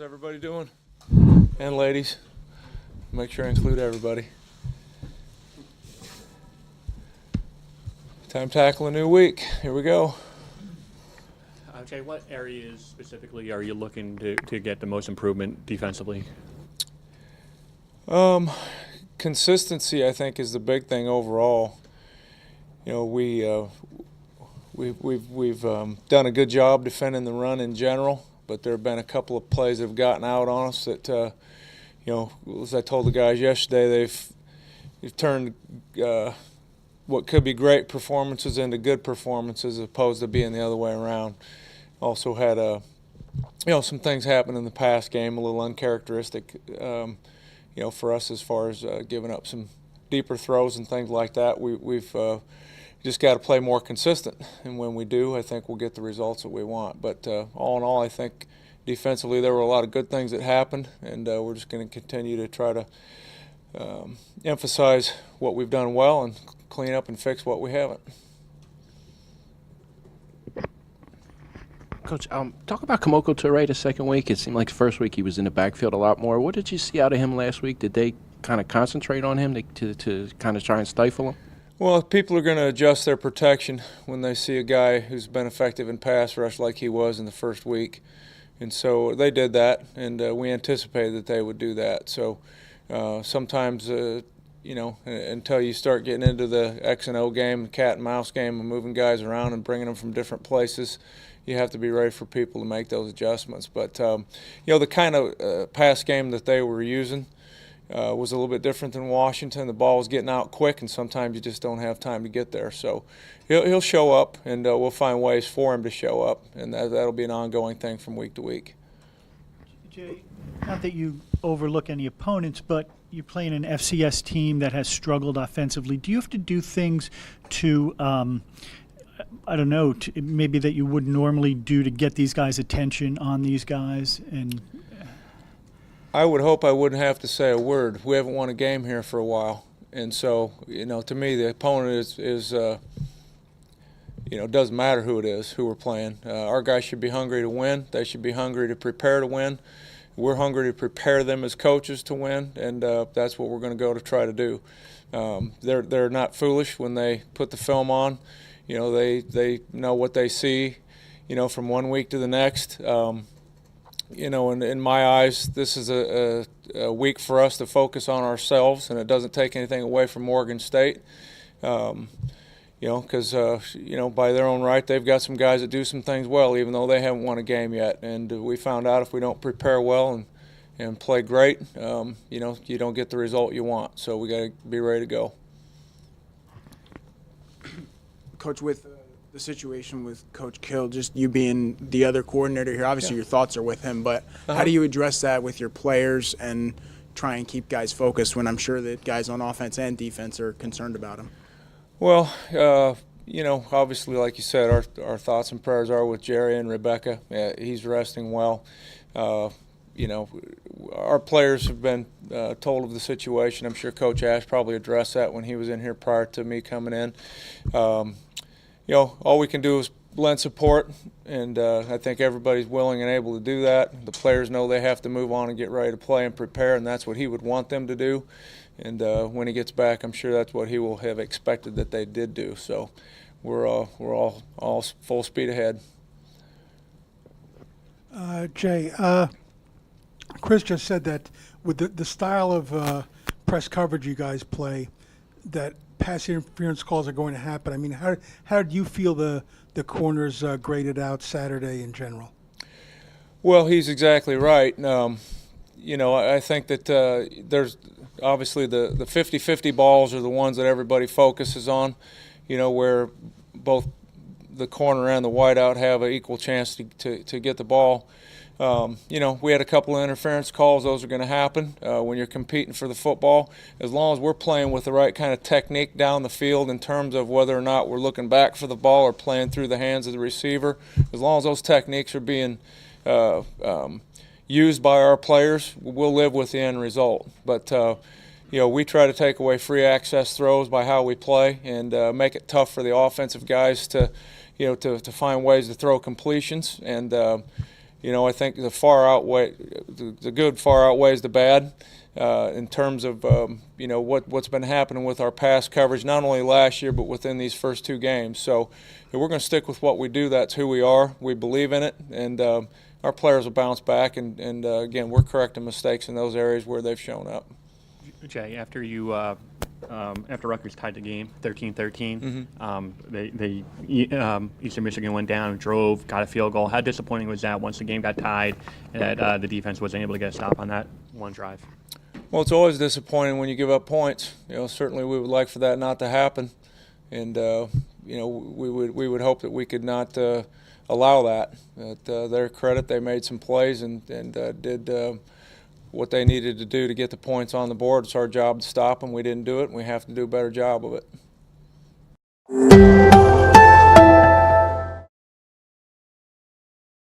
everybody doing? And ladies, make sure I include everybody. Time to tackle a new week. Here we go. Jay, what areas specifically are you looking to get the most improvement defensively? Consistency, I think, is the big thing overall. You know, we've done a good job defending the run in general, but there have been a couple of plays that have gotten out on us that, you know, as I told the guys yesterday, they've turned what could be great performances into good performances as opposed to being the other way around. Also had you know, some things happen in the past game, a little uncharacteristic, you know, for us as far as giving up some deeper throws and things like that. We've just got to play more consistent, and when we do, I think we'll get the results that we want. But all in all, I think defensively there were a lot of good things that happened, and we're just going to continue to try to emphasize what we've done well and clean up and fix what we haven't. Coach, talk about Kamoko Toure the second week. It seemed like the first week he was in the backfield a lot more. What did you see out of him last week? Did they kind of concentrate on him to kind of try and stifle him? Well, people are going to adjust their protection when they see a guy who's been effective in pass rush like he was in the first week. And so they did that, and we anticipated that they would do that. So sometimes, you know, until you start getting into the X and O game, cat and mouse game, and moving guys around and bringing them from different places, you have to be ready for people to make those adjustments. But, you know, the kind of pass game that they were using was a little bit different than Washington. The ball was getting out quick, and sometimes you just don't have time to get there. So he'll show up, and we'll find ways for him to show up, and that'll be an ongoing thing from week to week. Jay, not that you overlook any opponents, but you're playing an FCS team that has struggled offensively. Do you have to do things to I don't know, maybe that you wouldn't normally do to get these guys' attention on these guys? And I would hope I wouldn't have to say a word. We haven't won a game here for a while, and so, you know, to me the opponent is you know, it doesn't matter who it is, who we're playing. Our guys should be hungry to win. They should be hungry to prepare to win. We're hungry to prepare them as coaches to win, and that's what we're going to go to try to do. They're not foolish when they put the film on. You know, they know what they see, you know, from one week to the next. You know, in my eyes, this is a week for us to focus on ourselves, and it doesn't take anything away from Oregon State. You know, because, you know, by their own right, they've got some guys that do some things well, even though they haven't won a game yet. And we found out if we don't prepare well and play great, you know, you don't get the result you want. So we got to be ready to go. Coach, with the situation with Coach Kill, just you being the other coordinator here, obviously your thoughts are with him, but how do you address that with your players and try and keep guys focused when I'm sure that guys on offense and defense are concerned about him? Well, you know, obviously, like you said, our thoughts and prayers are with Jerry and Rebecca. He's resting well. You know, our players have been told of the situation. I'm sure Coach Ash probably addressed that when he was in here prior to me coming in. You know, all we can do is lend support, and I think everybody's willing and able to do that. The players know they have to move on and get ready to play and prepare, and that's what he would want them to do. And when he gets back, I'm sure that's what he will have expected that they did do. So we're all full speed ahead. Jay, Chris just said that with the style of press coverage you guys play, that pass interference calls are going to happen. I mean, how do you feel the corners graded out Saturday in general? Well, he's exactly right. You know, I think that there's obviously the 50-50 balls are the ones that everybody focuses on, you know, where both the corner and the wideout have an equal chance to get the ball. You know, we had a couple of interference calls. Those are going to happen when you're competing for the football. As long as we're playing with the right kind of technique down the field in terms of whether or not we're looking back for the ball or playing through the hands of the receiver, as long as those techniques are being used by our players, we'll live with the end result. But, you know, we try to take away free access throws by how we play and make it tough for the offensive guys to, you know, to find ways to throw completions. And, I think the good far outweighs the bad in terms of what's been happening with our pass coverage, not only last year but within these first 2 games. So we're going to stick with what we do. That's who we are. We believe in it, and our players will bounce back. And again, we're correcting mistakes in those areas where they've shown up. Jay, after you after Rutgers tied the game 13-13, Eastern Michigan went down, drove, got a field goal. How disappointing was that once the game got tied that the defense wasn't able to get a stop on that one drive? Well, it's always disappointing when you give up points. Certainly we would like for that not to happen, and we would hope that we could not allow that. But their credit, they made some plays and did what they needed to do to get the points on the board. It's our job to stop them. We didn't do it, and we have to do a better job of it.